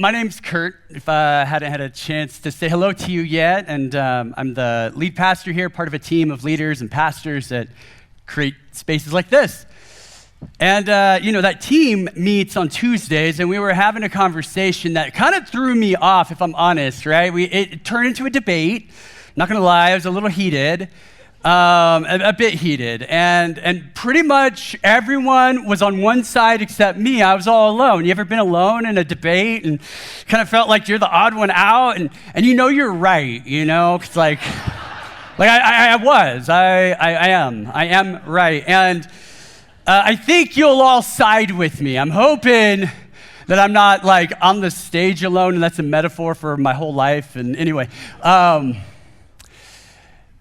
My name's Kurt, if I hadn't had a chance to say hello to you yet, and I'm the lead pastor here, part of a team of leaders and pastors that create spaces like this. And, that team meets on Tuesdays, and we were having a conversation that kind of threw me off, if I'm honest, right? It turned into a debate. Not going to lie, I was a little heated. A bit heated, and pretty much everyone was on one side except me. I was all alone. You ever been alone in a debate and kind of felt like you're the odd one out, and you're right, because I am right, and I think you'll all side with me. I'm hoping that I'm not like on the stage alone, and that's a metaphor for my whole life. And anyway.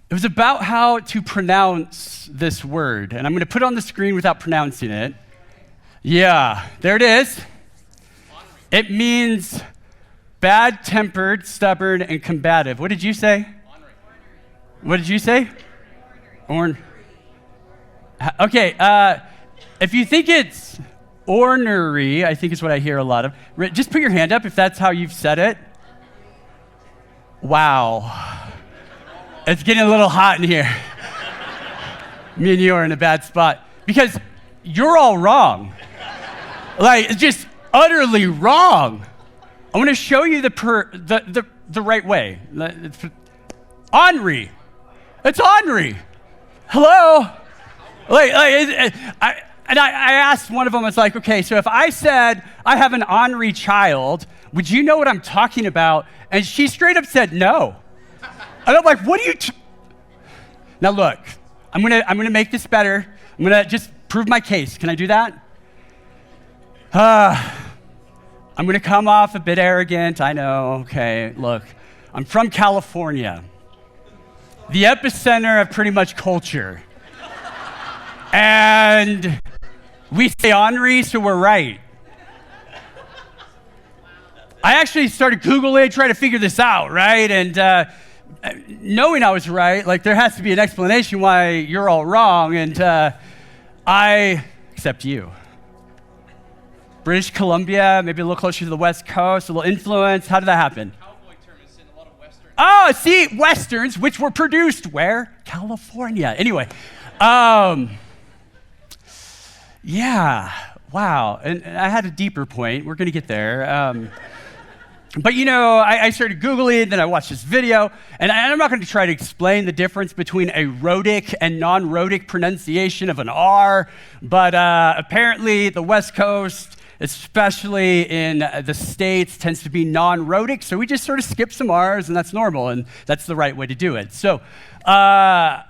It was about how to pronounce this word, and I'm going to put it on the screen without pronouncing it. Yeah, there it is. It means bad-tempered, stubborn, and combative. What did you say? What did you say? Okay, if you think it's ornery, I think is what I hear a lot of. Just put your hand up if that's how you've said it. Wow. It's getting a little hot in here. Me and you are in a bad spot because you're all wrong. It's just utterly wrong. I want to show you the right way. Ornery. It's ornery. Hello. I asked one of them. It's like, okay, so if I said I have an ornery child, would you know what I'm talking about? And she straight up said no. And I'm like, what are you? Now look, I'm gonna make this better. I'm gonna just prove my case. Can I do that? I'm gonna come off a bit arrogant. I know. Okay, look, I'm from California, the epicenter of pretty much culture, and we say ornery, so we're right. I actually started Googling, trying to figure this out, right? And knowing I was right, there has to be an explanation why you're all wrong, and I accept you. British Columbia, maybe a little closer to the West Coast, a little influence. How did that happen? Cowboy term is in a lot of Westerns. Oh, see, Westerns, which were produced where? California. Anyway, yeah, wow. And I had a deeper point. We're going to get there. But I started Googling, then I watched this video, and I'm not going to try to explain the difference between a rhotic and non-rhotic pronunciation of an R, but apparently the West Coast, especially in the States, tends to be non-rhotic, so we just sort of skip some R's, and that's normal, and that's the right way to do it. So, and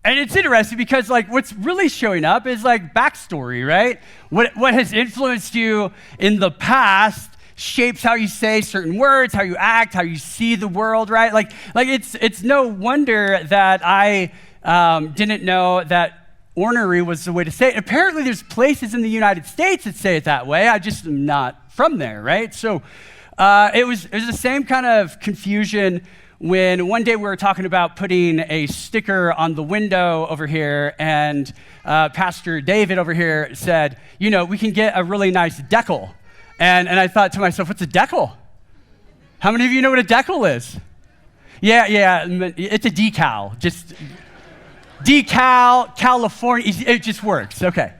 it's interesting because what's really showing up is backstory, right? What has influenced you in the past shapes how you say certain words, how you act, how you see the world, right? It's no wonder that I didn't know that ornery was the way to say it. Apparently there's places in the United States that say it that way. I just am not from there, right? So it was the same kind of confusion when one day we were talking about putting a sticker on the window over here, and Pastor David over here said, we can get a really nice decal. And I thought to myself, what's a decal? How many of you know what a decal is? Yeah, it's a decal. Just decal, California, it just works. Okay.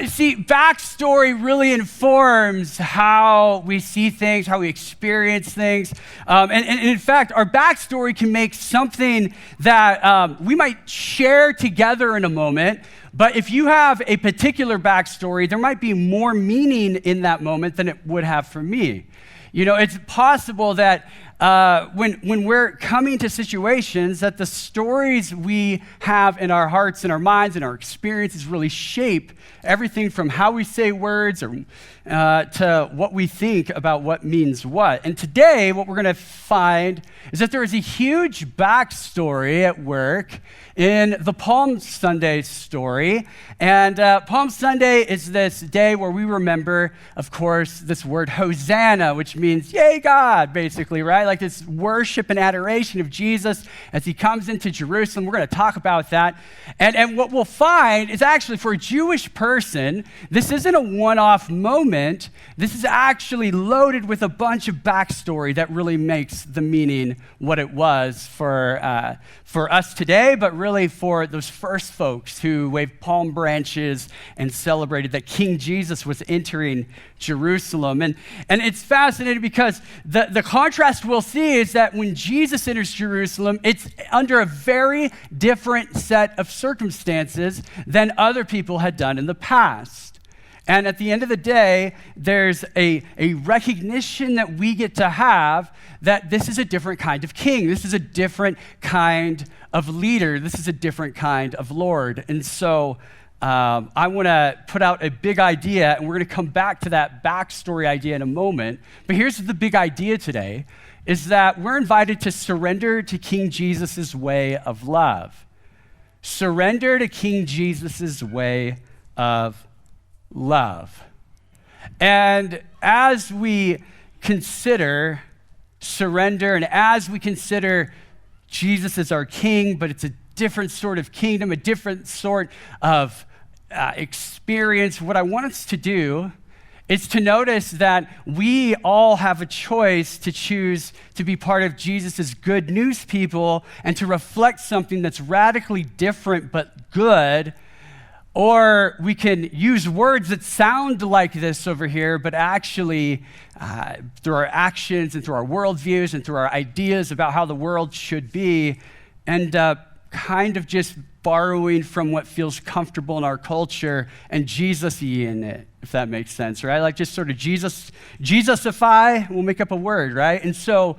See, backstory really informs how we see things, how we experience things. And in fact, our backstory can make something that we might share together in a moment. But if you have a particular backstory, there might be more meaning in that moment than it would have for me. It's possible that when we're coming to situations that the stories we have in our hearts and our minds and our experiences really shape everything from how we say words or to what we think about what means what. And today, what we're going to find is that there is a huge backstory at work in the Palm Sunday story. And Palm Sunday is this day where we remember, of course, this word Hosanna, which means, yay, God, basically, right? Like this worship and adoration of Jesus as he comes into Jerusalem. We're going to talk about that. And what we'll find is actually for a Jewish person, this isn't a one-off moment. This is actually loaded with a bunch of backstory that really makes the meaning what it was for us today, but really for those first folks who waved palm branches and celebrated that King Jesus was entering Jerusalem. And it's fascinating because the contrast we'll see is that when Jesus enters Jerusalem, it's under a very different set of circumstances than other people had done in the past. And at the end of the day, there's a recognition that we get to have that this is a different kind of king. This is a different kind of leader. This is a different kind of Lord. And so I want to put out a big idea, and we're going to come back to that backstory idea in a moment. But here's the big idea today, is that we're invited to surrender to King Jesus' way of love. Surrender to King Jesus' way of love. And as we consider surrender, and as we consider Jesus as our king, but it's a different sort of kingdom, a different sort of experience, what I want us to do is to notice that we all have a choice to choose to be part of Jesus' good news people and to reflect something that's radically different but good. Or we can use words that sound like this over here, but actually, through our actions and through our worldviews and through our ideas about how the world should be, end up kind of just borrowing from what feels comfortable in our culture and Jesus-y-ing it, if that makes sense, right? Like just sort of Jesusify, we'll make up a word, right? And so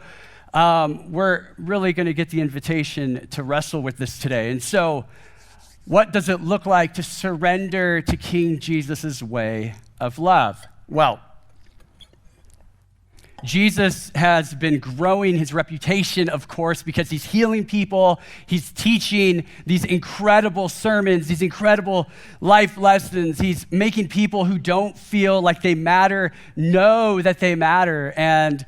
we're really going to get the invitation to wrestle with this today. And so what does it look like to surrender to King Jesus' way of love? Well, Jesus has been growing his reputation, of course, because he's healing people. He's teaching these incredible sermons, these incredible life lessons. He's making people who don't feel like they matter know that they matter. And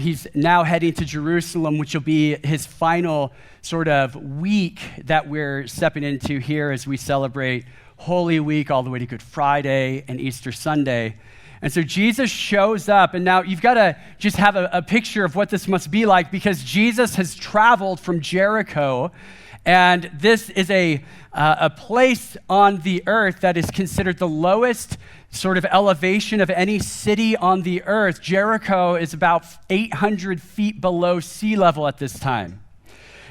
he's now heading to Jerusalem, which will be his final sort of week that we're stepping into here as we celebrate Holy Week all the way to Good Friday and Easter Sunday. And so Jesus shows up, and now you've got to just have a picture of what this must be like, because Jesus has traveled from Jericho, and this is a place on the earth that is considered the lowest sort of elevation of any city on the earth. Jericho is about 800 feet below sea level at this time.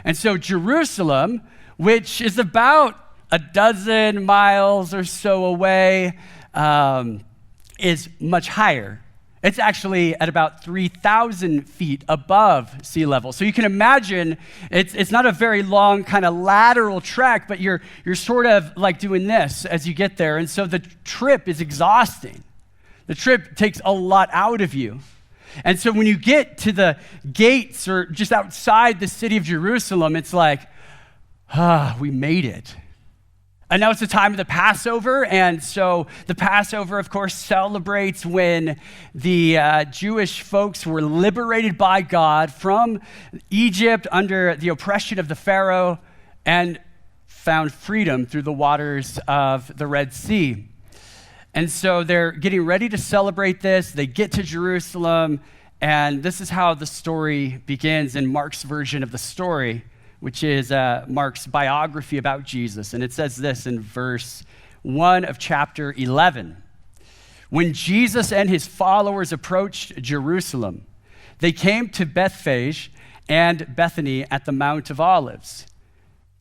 And so Jerusalem, which is about a dozen miles or so away, is much higher. It's actually at about 3,000 feet above sea level. So you can imagine it's not a very long kind of lateral trek, but you're sort of like doing this as you get there. And so the trip is exhausting. The trip takes a lot out of you. And so when you get to the gates or just outside the city of Jerusalem, it's like, we made it. And now it's the time of the Passover, and so the Passover, of course, celebrates when the Jewish folks were liberated by God from Egypt under the oppression of the Pharaoh and found freedom through the waters of the Red Sea. And so they're getting ready to celebrate this. They get to Jerusalem, and this is how the story begins in Mark's version of the story, which is Mark's biography about Jesus. And it says this in verse 1 of chapter 11. When Jesus and his followers approached Jerusalem, they came to Bethphage and Bethany at the Mount of Olives.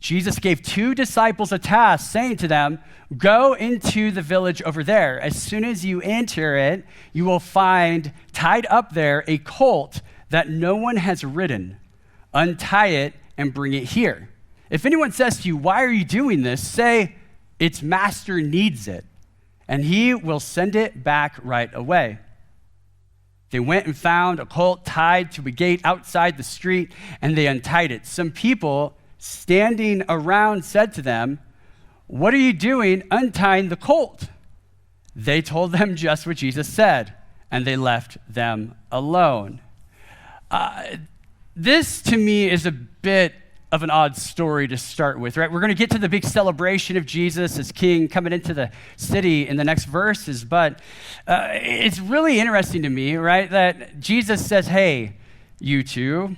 Jesus gave 2 disciples a task, saying to them, "Go into the village over there. As soon as you enter it, you will find tied up there a colt that no one has ridden. Untie it and bring it here. If anyone says to you, 'Why are you doing this?' say, 'Its master needs it,' and he will send it back right away." They went and found a colt tied to a gate outside the street, and they untied it. Some people standing around said to them, "What are you doing untying the colt?" They told them just what Jesus said, and they left them alone. This, to me, is a bit of an odd story to start with, right? We're going to get to the big celebration of Jesus as king coming into the city in the next verses, but it's really interesting to me, right, that Jesus says, hey, you two,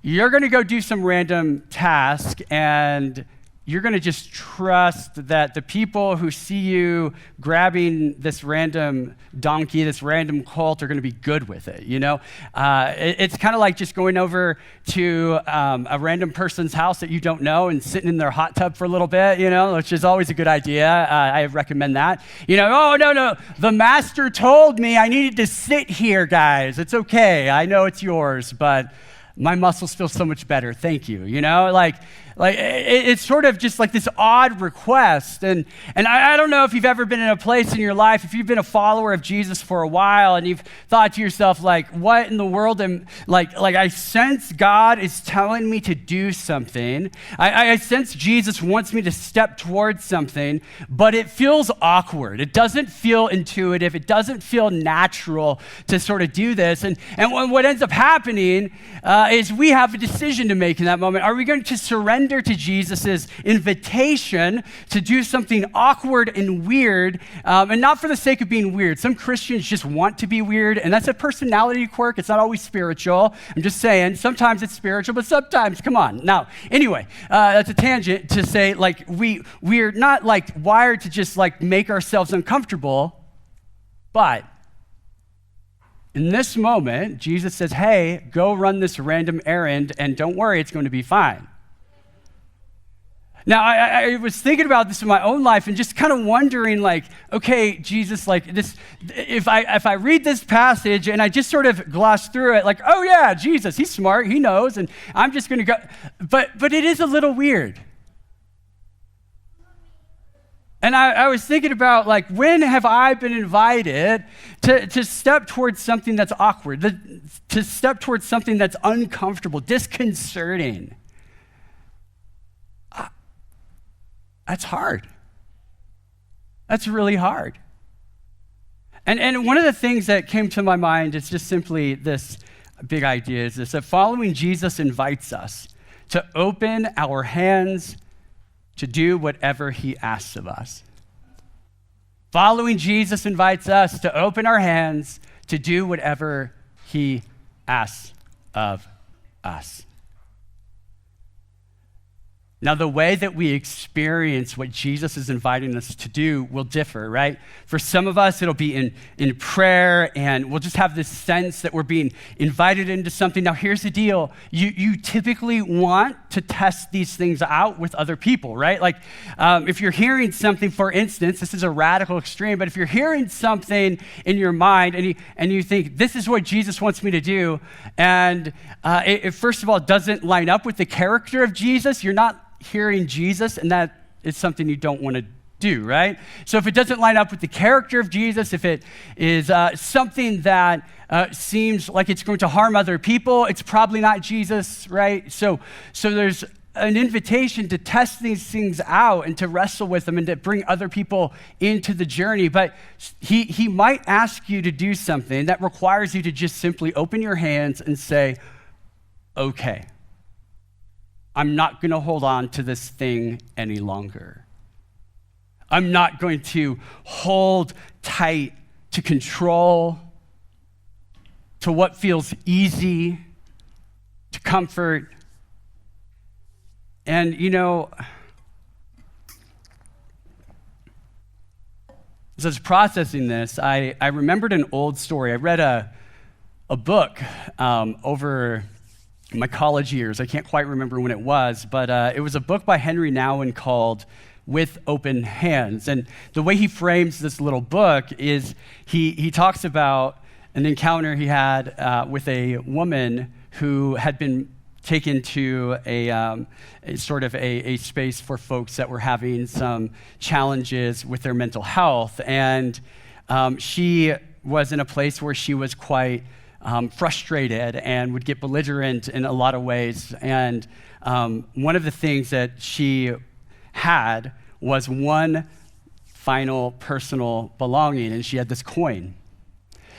you're going to go do some random task, and you're going to just trust that the people who see you grabbing this random donkey, this random colt, are going to be good with it, you know? It's kind of like just going over to a random person's house that you don't know and sitting in their hot tub for a little bit, you know, which is always a good idea. I recommend that. You know, oh, no, the master told me I needed to sit here, guys. It's okay. I know it's yours, but my muscles feel so much better. Thank you. You know, like it's sort of just like this odd request. And I don't know if you've ever been in a place in your life, if you've been a follower of Jesus for a while and you've thought to yourself, like, what in the world like I sense God is telling me to do something. I sense Jesus wants me to step towards something, but it feels awkward. It doesn't feel intuitive. It doesn't feel natural to sort of do this. And what ends up happening is we have a decision to make in that moment. Are we going to surrender to Jesus' invitation to do something awkward and weird, and not for the sake of being weird? Some Christians just want to be weird, and that's a personality quirk. It's not always spiritual. I'm just saying, sometimes it's spiritual, but sometimes, come on. Now, anyway, that's a tangent to say, like, we're not, like, wired to just, like, make ourselves uncomfortable, but in this moment, Jesus says, hey, go run this random errand, and don't worry, it's going to be fine. Now, I was thinking about this in my own life and just kind of wondering, like, okay, Jesus, like this, if I read this passage and I just sort of gloss through it, like, oh yeah, Jesus, he's smart, he knows, and I'm just going to go, but it is a little weird. And I was thinking about, like, when have I been invited to step towards something that's awkward, to step towards something that's uncomfortable, disconcerting? That's hard. That's really hard. And one of the things that came to my mind is just simply this big idea, is this, that following Jesus invites us to open our hands to do whatever he asks of us. Following Jesus invites us to open our hands to do whatever he asks of us. Now, the way that we experience what Jesus is inviting us to do will differ, right? For some of us, it'll be in prayer, and we'll just have this sense that we're being invited into something. Now, here's the deal. You typically want to test these things out with other people, right? Like, if you're hearing something, for instance, this is a radical extreme, but if you're hearing something in your mind and you think, this is what Jesus wants me to do, and it first of all doesn't line up with the character of Jesus, you're not hearing Jesus, and that is something you don't want to do, right? So if it doesn't line up with the character of Jesus, if it is something that seems like it's going to harm other people, it's probably not Jesus, right? So there's an invitation to test these things out and to wrestle with them and to bring other people into the journey. But he might ask you to do something that requires you to just simply open your hands and say, okay, I'm not going to hold on to this thing any longer. I'm not going to hold tight to control, to what feels easy, to comfort. And, you know, as I was processing this, I remembered an old story. I read a book over my college years. I can't quite remember when it was, but it was a book by Henry Nouwen called With Open Hands. And the way he frames this little book is he talks about an encounter he had with a woman who had been taken to a sort of a space for folks that were having some challenges with their mental health. And she was in a place where she was quite frustrated and would get belligerent in a lot of ways. And one of the things that she had was one final personal belonging, and she had this coin.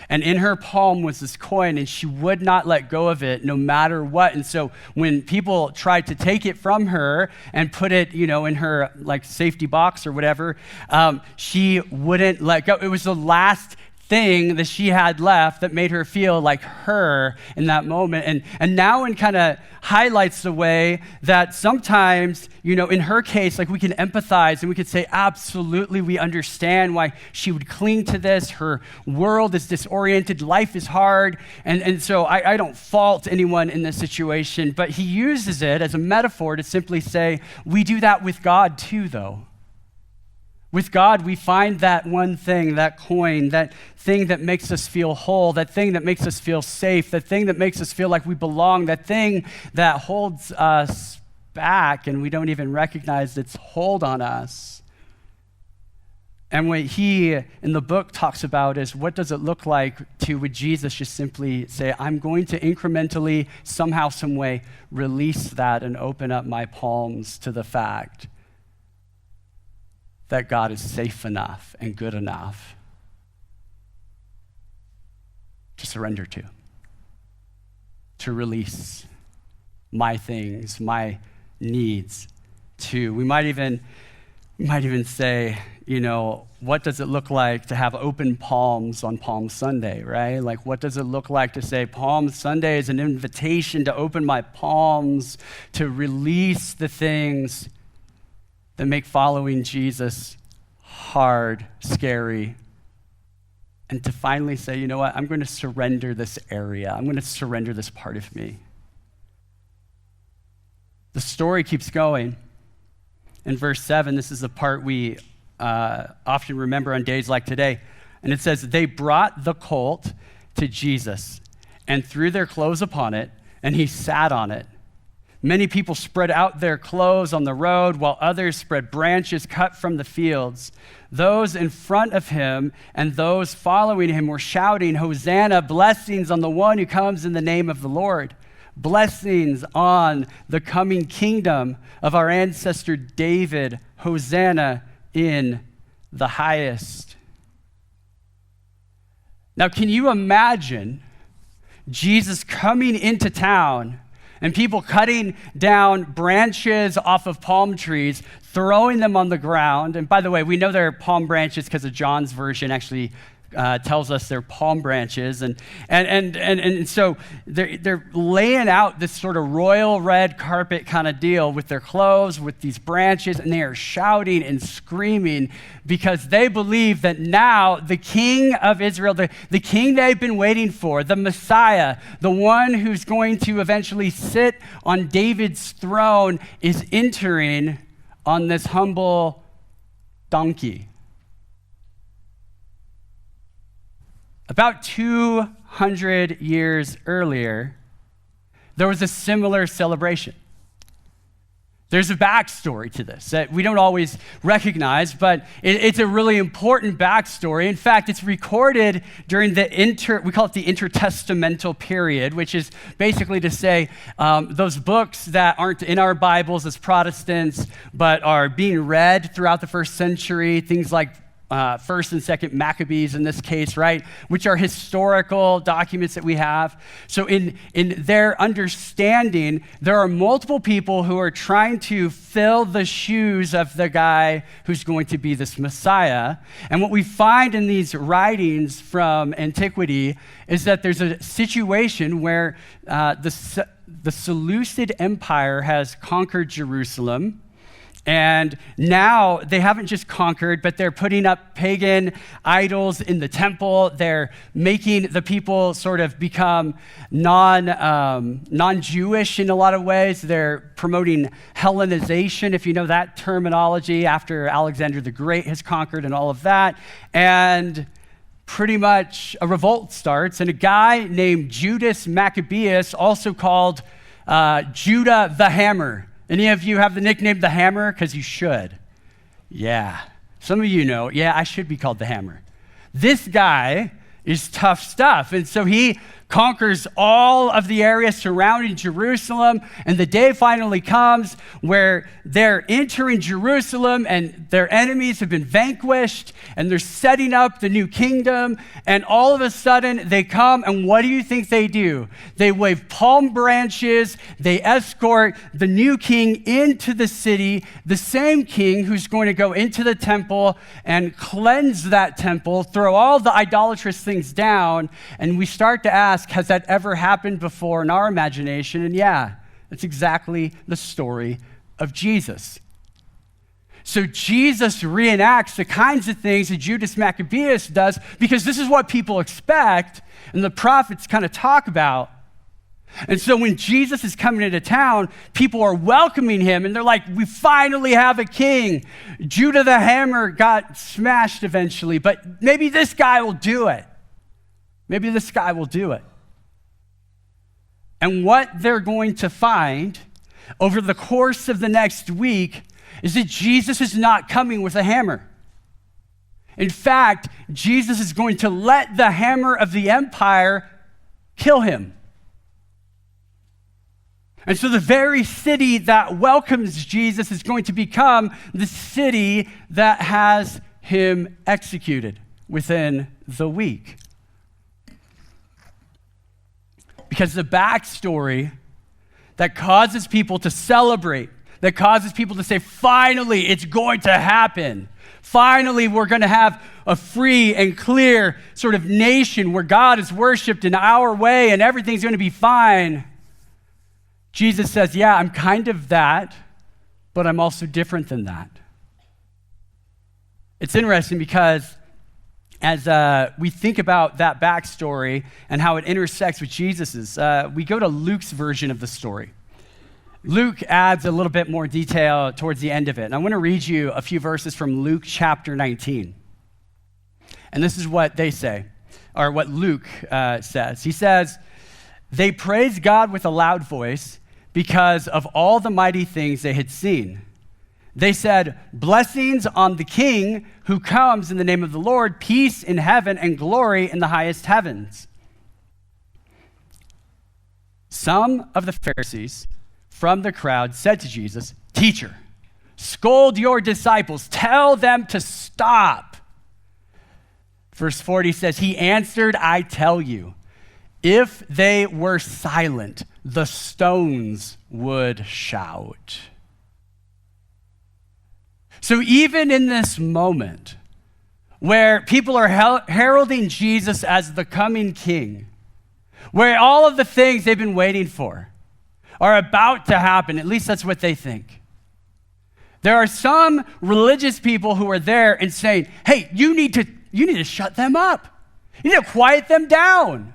And in her palm was this coin, and she would not let go of it no matter what. And so when people tried to take it from her and put it, in her like safety box or whatever, she wouldn't let go. It was the last thing that she had left that made her feel like her in that moment. And now it kind of highlights the way that sometimes, in her case, like we can empathize and we could say, absolutely, we understand why she would cling to this. Her world is disoriented. Life is hard. And so I don't fault anyone in this situation, but he uses it as a metaphor to simply say, we do that with God too, though. With God, we find that one thing, that coin, that thing that makes us feel whole, that thing that makes us feel safe, that thing that makes us feel like we belong, that thing that holds us back and we don't even recognize its hold on us. And what he in the book talks about is what does it look like to, with Jesus, just simply say, I'm going to incrementally, somehow, some way, release that and open up my palms to the fact that God is safe enough and good enough to surrender to release my things, my needs to. We might even say, what does it look like to have open palms on Palm Sunday, right? Like, what does it look like to say Palm Sunday is an invitation to open my palms, to release the things that make following Jesus hard, scary, and to finally say, you know what, I'm going to surrender this area. I'm going to surrender this part of me. The story keeps going. In verse 7, this is the part we often remember on days like today, and it says, they brought the colt to Jesus and threw their clothes upon it, and he sat on it. Many people spread out their clothes on the road, while others spread branches cut from the fields. Those in front of him and those following him were shouting, Hosanna, blessings on the one who comes in the name of the Lord. Blessings on the coming kingdom of our ancestor David. Hosanna in the highest. Now, can you imagine Jesus coming into town and people cutting down branches off of palm trees, throwing them on the ground? And by the way, we know they're palm branches because of John's version actually tells us they're palm branches. And so they're laying out this sort of royal red carpet kind of deal with their clothes, with these branches, and they are shouting and screaming because they believe that now the King of Israel, the king they've been waiting for, the Messiah, the one who's going to eventually sit on David's throne, is entering on this humble donkey. About 200 years earlier, there was a similar celebration. There's a backstory to this that we don't always recognize, but it's a really important backstory. In fact, it's recorded during we call it the intertestamental period, which is basically to say those books that aren't in our Bibles as Protestants, but are being read throughout the first century, things like First and Second Maccabees in this case, right? Which are historical documents that we have. So in their understanding, there are multiple people who are trying to fill the shoes of the guy who's going to be this Messiah. And what we find in these writings from antiquity is that there's a situation where the Seleucid Empire has conquered Jerusalem. And now they haven't just conquered, but they're putting up pagan idols in the temple. They're making the people sort of become non-Jewish in a lot of ways. They're promoting Hellenization, if you know that terminology, after Alexander the Great has conquered and all of that. And pretty much a revolt starts, and a guy named Judas Maccabeus, also called Judah the Hammer. Any of you have the nickname the Hammer? Because you should. Yeah. Some of you know, yeah, I should be called the Hammer. This guy is tough stuff. And so he conquers all of the area surrounding Jerusalem, and the day finally comes where they're entering Jerusalem and their enemies have been vanquished and they're setting up the new kingdom, and all of a sudden they come, and what do you think they do? They wave palm branches, they escort the new king into the city, the same king who's going to go into the temple and cleanse that temple, throw all the idolatrous things down, and we start to ask, has that ever happened before in our imagination? And yeah, that's exactly the story of Jesus. So Jesus reenacts the kinds of things that Judas Maccabeus does because this is what people expect and the prophets kind of talk about. And so when Jesus is coming into town, people are welcoming him and they're like, we finally have a king. Judah the Hammer got smashed eventually, but maybe this guy will do it. Maybe this guy will do it. And what they're going to find over the course of the next week is that Jesus is not coming with a hammer. In fact, Jesus is going to let the hammer of the empire kill him. And so the very city that welcomes Jesus is going to become the city that has him executed within the week. Because the backstory that causes people to celebrate, that causes people to say, finally, it's going to happen. Finally, we're going to have a free and clear sort of nation where God is worshiped in our way and everything's going to be fine. Jesus says, yeah, I'm kind of that, but I'm also different than that. It's interesting because as we think about that backstory and how it intersects with Jesus's, we go to Luke's version of the story. Luke adds a little bit more detail towards the end of it. And I want to read you a few verses from Luke chapter 19. And this is what they say, or what Luke says. He says, they praised God with a loud voice because of all the mighty things they had seen. They said, blessings on the King who comes in the name of the Lord, peace in heaven and glory in the highest heavens. Some of the Pharisees from the crowd said to Jesus, teacher, scold your disciples, tell them to stop. Verse 40 says, he answered, I tell you, if they were silent, the stones would shout. So even in this moment where people are heralding Jesus as the coming king, where all of the things they've been waiting for are about to happen, at least that's what they think. There are some religious people who are there and saying, hey, you need to shut them up. You need to quiet them down.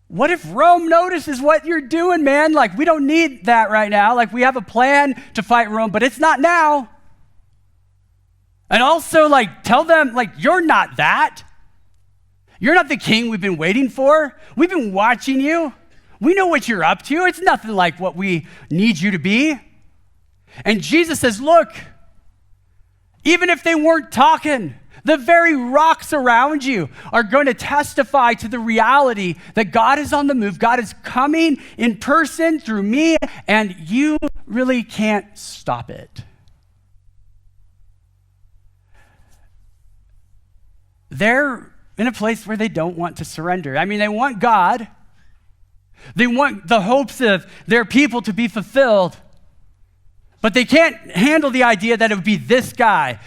What if Rome notices what you're doing, man? Like, we don't need that right now. Like, we have a plan to fight Rome, but it's not now. And also, like, tell them, like, you're not that. You're not the king we've been waiting for. We've been watching you. We know what you're up to. It's nothing like what we need you to be. And Jesus says, look, even if they weren't talking, the very rocks around you are going to testify to the reality that God is on the move. God is coming in person through me, and you really can't stop it. They're in a place where they don't want to surrender. I mean, they want God. They want the hopes of their people to be fulfilled. But they can't handle the idea that it would be this guy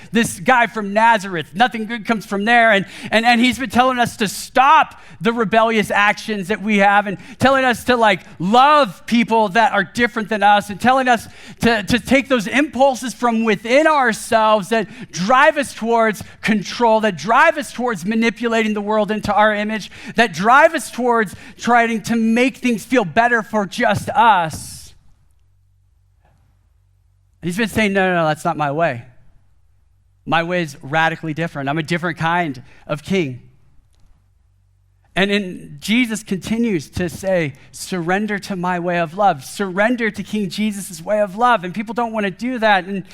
from Nazareth. Nothing good comes from there. And he's been telling us to stop the rebellious actions that we have and telling us to like love people that are different than us and telling us to take those impulses from within ourselves that drive us towards control, that drive us towards manipulating the world into our image, that drive us towards trying to make things feel better for just us. And he's been saying, no, that's not my way. My way is radically different. I'm a different kind of king. And Jesus continues to say, surrender to my way of love. Surrender to King Jesus' way of love. And people don't want to do that. And,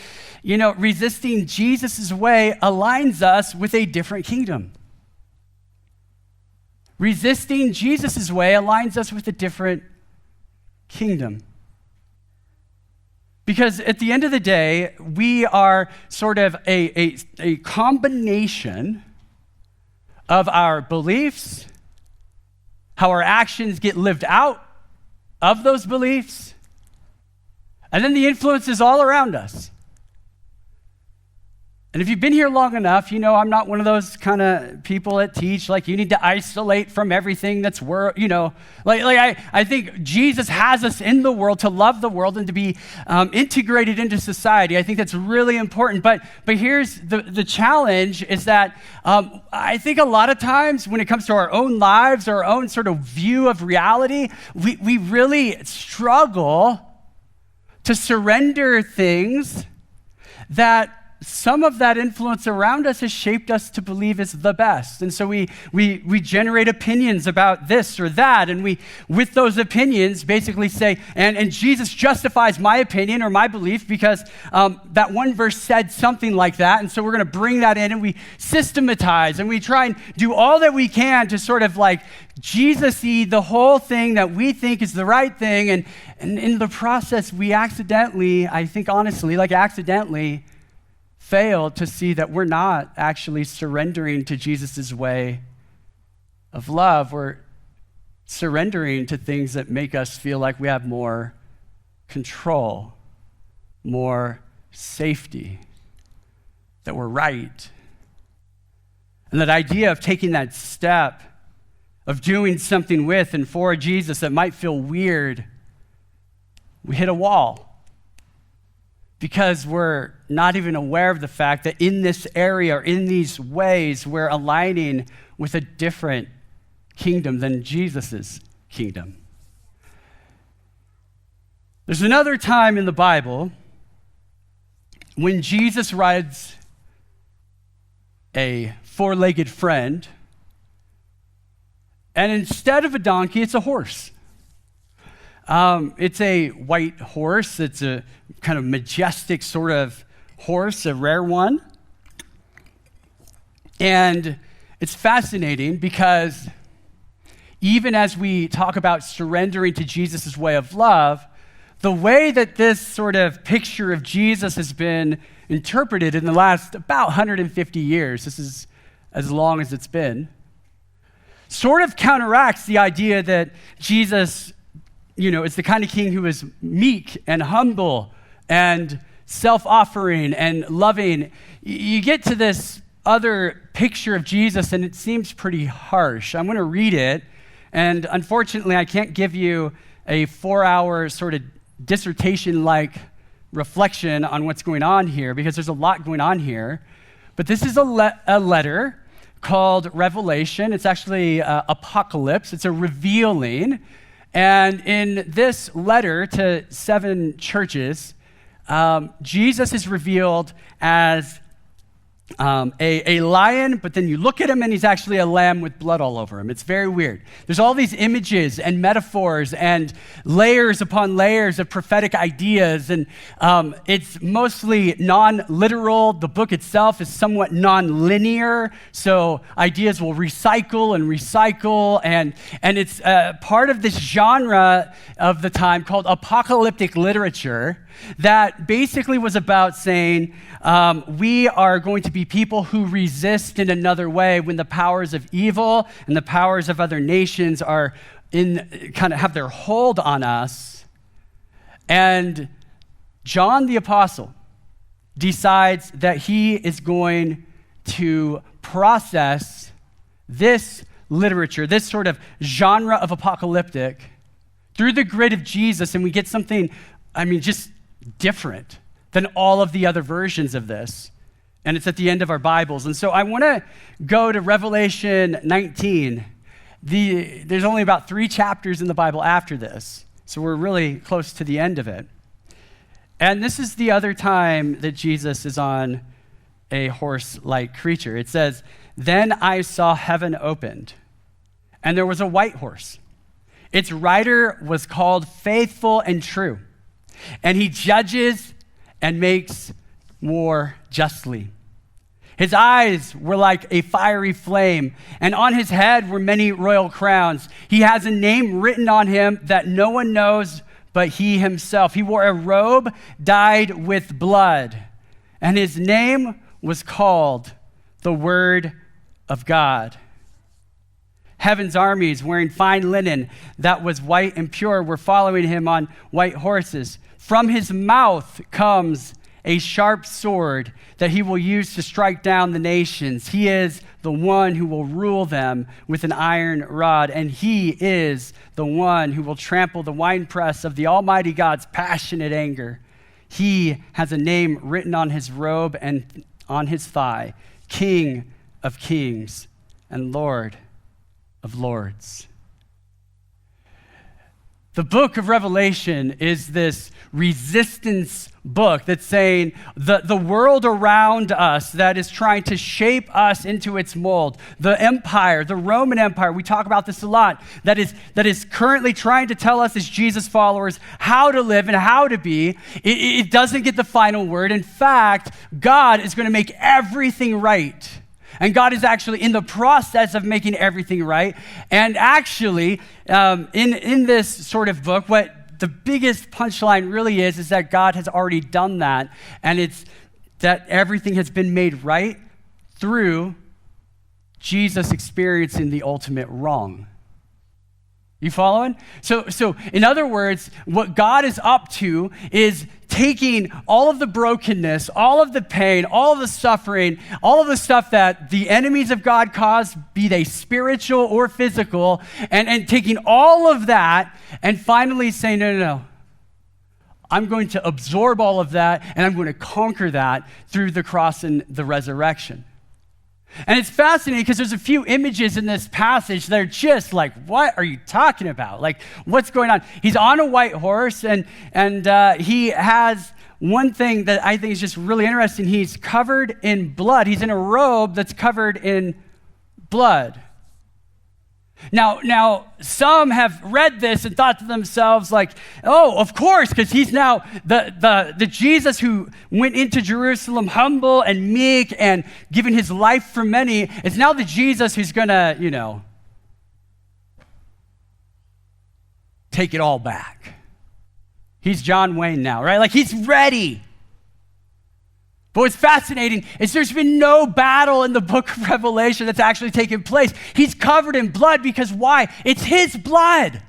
resisting Jesus' way aligns us with a different kingdom. Resisting Jesus' way aligns us with a different kingdom. Because at the end of the day, we are sort of a combination of our beliefs, how our actions get lived out of those beliefs, and then the influences all around us. And if you've been here long enough, you know I'm not one of those kind of people that teach like you need to isolate from everything that's I think Jesus has us in the world to love the world and to be integrated into society. I think that's really important. But here's the challenge is that I think a lot of times when it comes to our own lives, our own sort of view of reality, we really struggle to surrender things that some of that influence around us has shaped us to believe is the best. And so we generate opinions about this or that, and we, with those opinions, basically say, and Jesus justifies my opinion or my belief because that one verse said something like that, and so we're going to bring that in, and we systematize, and we try and do all that we can to sort of like Jesus-y the whole thing that we think is the right thing, and in the process, we accidentally, I think honestly, accidentally, fail to see that we're not actually surrendering to Jesus' way of love. We're surrendering to things that make us feel like we have more control, more safety, that we're right. And that idea of taking that step, of doing something with and for Jesus that might feel weird, we hit a wall. Because we're not even aware of the fact that in this area or in these ways, we're aligning with a different kingdom than Jesus' kingdom. There's another time in the Bible when Jesus rides a four-legged friend, and instead of a donkey, it's a horse. It's a white horse. It's a kind of majestic sort of horse, a rare one. And it's fascinating because even as we talk about surrendering to Jesus' way of love, the way that this sort of picture of Jesus has been interpreted in the last about 150 years, this is as long as it's been, sort of counteracts the idea that Jesus is the kind of king who is meek and humble and self-offering and loving. You get to this other picture of Jesus, and it seems pretty harsh. I'm going to read it, and unfortunately, I can't give you a 4-hour sort of dissertation-like reflection on what's going on here, because there's a lot going on here. But this is a letter called Revelation. It's actually Apocalypse. It's a revealing. And in this letter to 7 churches, Jesus is revealed as a lion, but then you look at him and he's actually a lamb with blood all over him. It's very weird. There's all these images and metaphors and layers upon layers of prophetic ideas, and it's mostly non-literal. The book itself is somewhat non-linear, so ideas will recycle, and it's part of this genre of the time called apocalyptic literature that basically was about saying we are going to be people who resist in another way when the powers of evil and the powers of other nations are have their hold on us. And John the Apostle decides that he is going to process this literature, this sort of genre of apocalyptic, through the grid of Jesus, and we get something, just different than all of the other versions of this. And it's at the end of our Bibles. And so I want to go to Revelation 19. There's only about 3 chapters in the Bible after this, so we're really close to the end of it. And this is the other time that Jesus is on a horse-like creature. It says, "Then I saw heaven opened, and there was a white horse. Its rider was called Faithful and True, and he judges and makes war justly. His eyes were like a fiery flame, and on his head were many royal crowns. He has a name written on him that no one knows but he himself. He wore a robe dyed with blood, and his name was called the Word of God. Heaven's armies, wearing fine linen that was white and pure, were following him on white horses. From his mouth comes a sharp sword that he will use to strike down the nations. He is the one who will rule them with an iron rod, and he is the one who will trample the winepress of the Almighty God's passionate anger. He has a name written on his robe and on his thigh, King of Kings and Lord of Lords. The book of Revelation is this resistance book that's saying the world around us that is trying to shape us into its mold, the empire, the Roman Empire, we talk about this a lot, that is currently trying to tell us as Jesus followers how to live and how to be, it doesn't get the final word. In fact, God is going to make everything right. And God is actually in the process of making everything right. And actually, in this sort of book, what the biggest punchline really is that God has already done that. And it's that everything has been made right through Jesus experiencing the ultimate wrong. You following? So in other words, what God is up to is taking all of the brokenness, all of the pain, all of the suffering, all of the stuff that the enemies of God cause, be they spiritual or physical, and taking all of that and finally saying, no. I'm going to absorb all of that and I'm going to conquer that through the cross and the resurrection. And it's fascinating because there's a few images in this passage that are just like, what are you talking about? Like, what's going on? He's on a white horse, and he has one thing that I think is just really interesting. He's covered in blood. He's in a robe that's covered in blood. Now, some have read this and thought to themselves like, oh, of course, because he's now the Jesus who went into Jerusalem humble and meek and giving his life for many. It's now the Jesus who's going to, take it all back. He's John Wayne now, right? Like he's ready. But what's fascinating is there's been no battle in the book of Revelation that's actually taken place. He's covered in blood because why? It's his blood.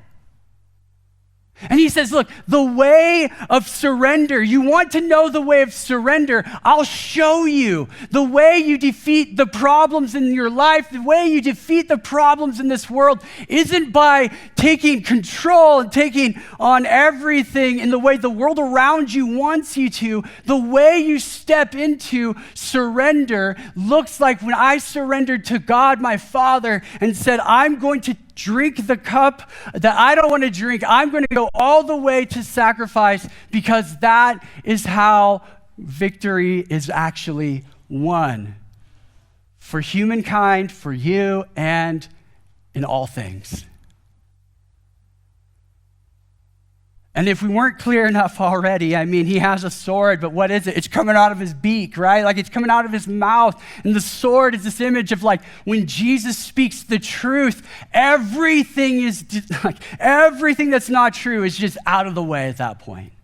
And he says, look, the way of surrender, you want to know the way of surrender, I'll show you. The way you defeat the problems in your life, the way you defeat the problems in this world isn't by taking control and taking on everything in the way the world around you wants you to. The way you step into surrender looks like when I surrendered to God, my Father, and said, I'm going to drink the cup that I don't want to drink. I'm going to go all the way to sacrifice because that is how victory is actually won for humankind, for you, and in all things. And if we weren't clear enough already, he has a sword, but what is it? It's coming out of his beak, right? Like it's coming out of his mouth. And the sword is this image of like when Jesus speaks the truth, everything that's not true is just out of the way at that point.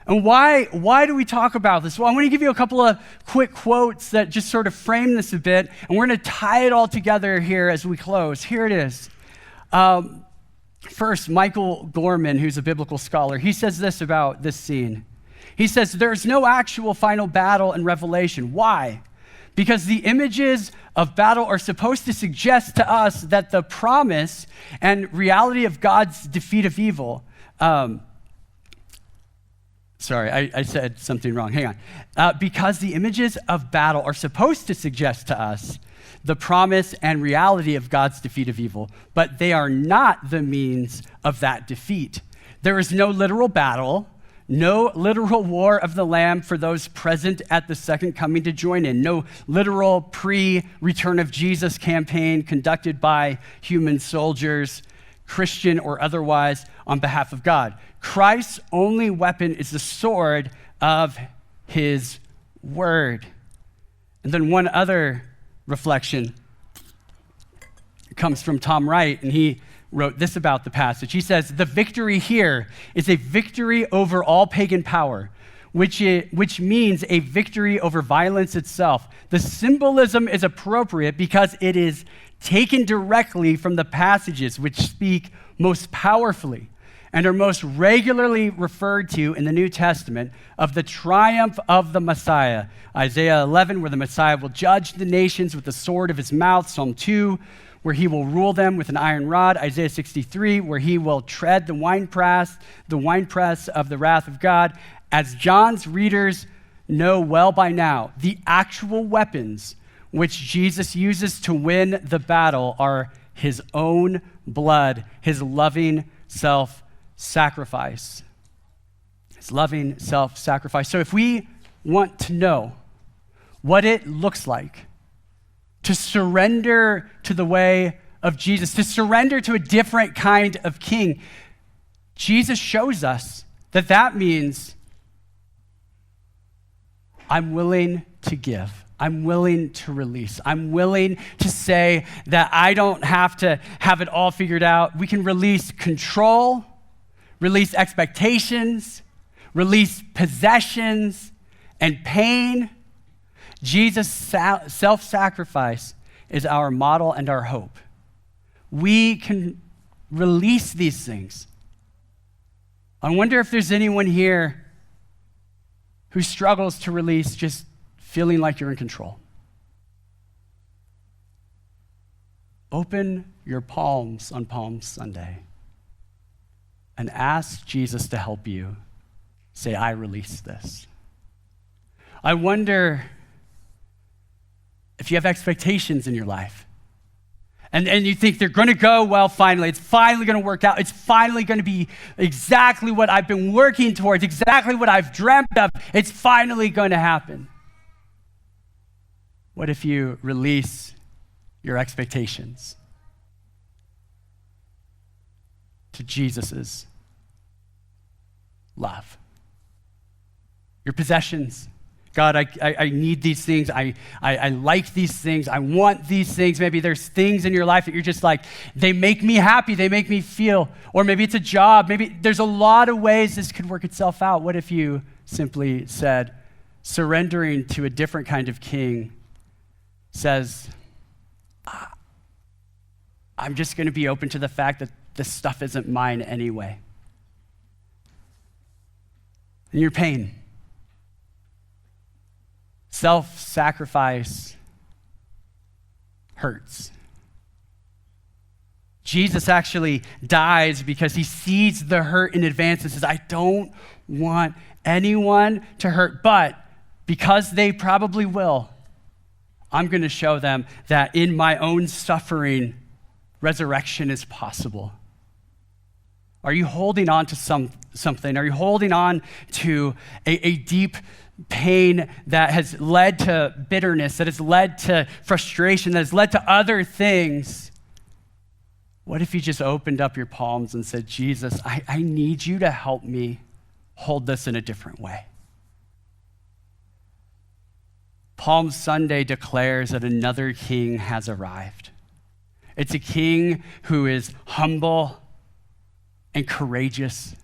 And why do we talk about this? Well, I'm going to give you a couple of quick quotes that just sort of frame this a bit, and we're going to tie it all together here as we close. Here it is. First, Michael Gorman, who's a biblical scholar, he says this about this scene. He says, there's no actual final battle in Revelation. Why? Because the images of battle are supposed to suggest to us that the promise and reality of God's defeat of evil. Sorry, I said something wrong. Hang on. Because the images of battle are supposed to suggest to us the promise and reality of God's defeat of evil, but they are not the means of that defeat. There is no literal battle, no literal war of the Lamb for those present at the second coming to join in, no literal pre-return of Jesus campaign conducted by human soldiers, Christian or otherwise, on behalf of God. Christ's only weapon is the sword of his word. And then one other reflection comes from Tom Wright, and he wrote this about the passage. He says, the victory here is a victory over all pagan power, which means a victory over violence itself. The symbolism is appropriate because it is taken directly from the passages which speak most powerfully and are most regularly referred to in the New Testament of the triumph of the Messiah. Isaiah 11, where the Messiah will judge the nations with the sword of his mouth. Psalm 2, where he will rule them with an iron rod. Isaiah 63, where he will tread the winepress of the wrath of God. As John's readers know well by now, the actual weapons which Jesus uses to win the battle are his own blood, his loving self-sacrifice. His loving self-sacrifice. So if we want to know what it looks like to surrender to the way of Jesus, to surrender to a different kind of king, Jesus shows us that that means I'm willing to give. I'm willing to release. I'm willing to say that I don't have to have it all figured out. We can release control, release expectations, release possessions and pain. Jesus' self-sacrifice is our model and our hope. We can release these things. I wonder if there's anyone here who struggles to release just feeling like you're in control. Open your palms on Palm Sunday and ask Jesus to help you say, I release this. I wonder if you have expectations in your life and you think they're going to go well finally. It's finally going to work out. It's finally going to be exactly what I've been working towards, exactly what I've dreamt of. It's finally going to happen. What if you release your expectations to Jesus' love? Your possessions. God, I need these things. I like these things. I want these things. Maybe there's things in your life that you're just like, they make me happy. They make me feel. Or maybe it's a job. Maybe there's a lot of ways this could work itself out. What if you simply said, surrendering to a different kind of king says, I'm just going to be open to the fact that this stuff isn't mine anyway. And your pain. Self-sacrifice hurts. Jesus actually dies because he sees the hurt in advance and says, I don't want anyone to hurt, but because they probably will, I'm going to show them that in my own suffering, resurrection is possible. Are you holding on to something? Are you holding on to a deep pain that has led to bitterness, that has led to frustration, that has led to other things? What if you just opened up your palms and said, Jesus, I need you to help me hold this in a different way? Palm Sunday declares that another king has arrived. It's a king who is humble and courageous.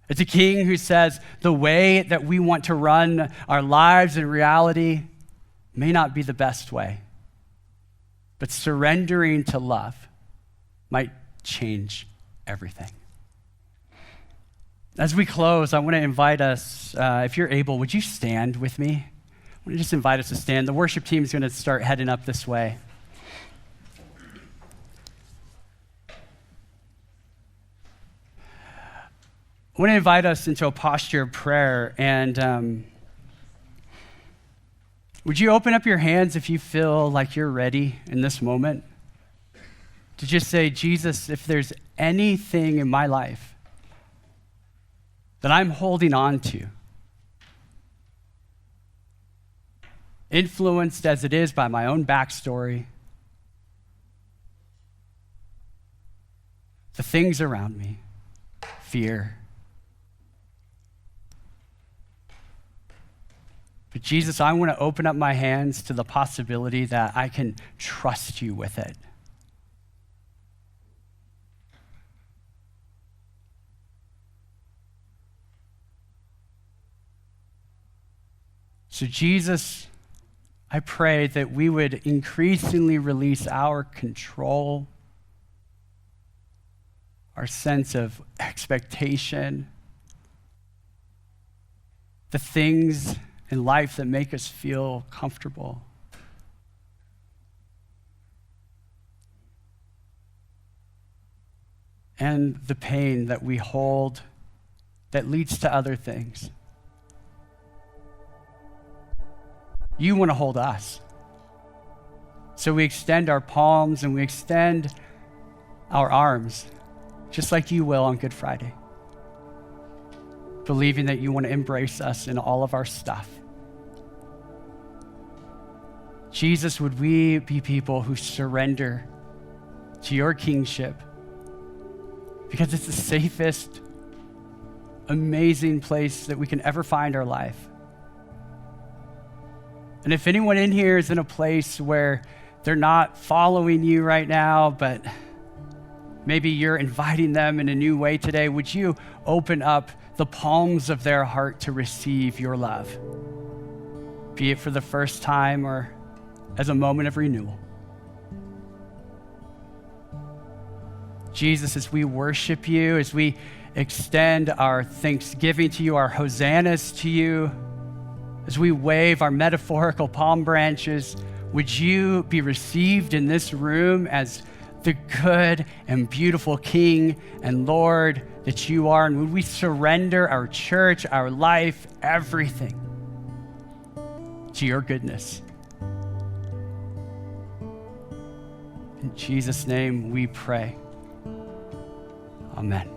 It's a king who says the way that we want to run our lives in reality may not be the best way, but surrendering to love might change everything. As we close, I want to invite us, if you're able, would you stand with me? I want to just invite us to stand. The worship team is going to start heading up this way. I want to invite us into a posture of prayer, and would you open up your hands if you feel like you're ready in this moment to just say, Jesus, if there's anything in my life that I'm holding on to, influenced as it is by my own backstory, the things around me, fear, But Jesus, I want to open up my hands to the possibility that I can trust you with it. So Jesus, I pray that we would increasingly release our control, our sense of expectation, the things in life that make us feel comfortable. And the pain that we hold that leads to other things. You want to hold us. So we extend our palms and we extend our arms, just like you will on Good Friday, believing that you want to embrace us in all of our stuff. Jesus, would we be people who surrender to your kingship, because it's the safest, amazing place that we can ever find our life. And if anyone in here is in a place where they're not following you right now, but maybe you're inviting them in a new way today, would you open up the palms of their heart to receive your love? Be it for the first time or as a moment of renewal. Jesus, as we worship you, as we extend our thanksgiving to you, our hosannas to you, as we wave our metaphorical palm branches, would you be received in this room as the good and beautiful King and Lord that you are? And would we surrender our church, our life, everything to your goodness? In Jesus' name we pray. Amen.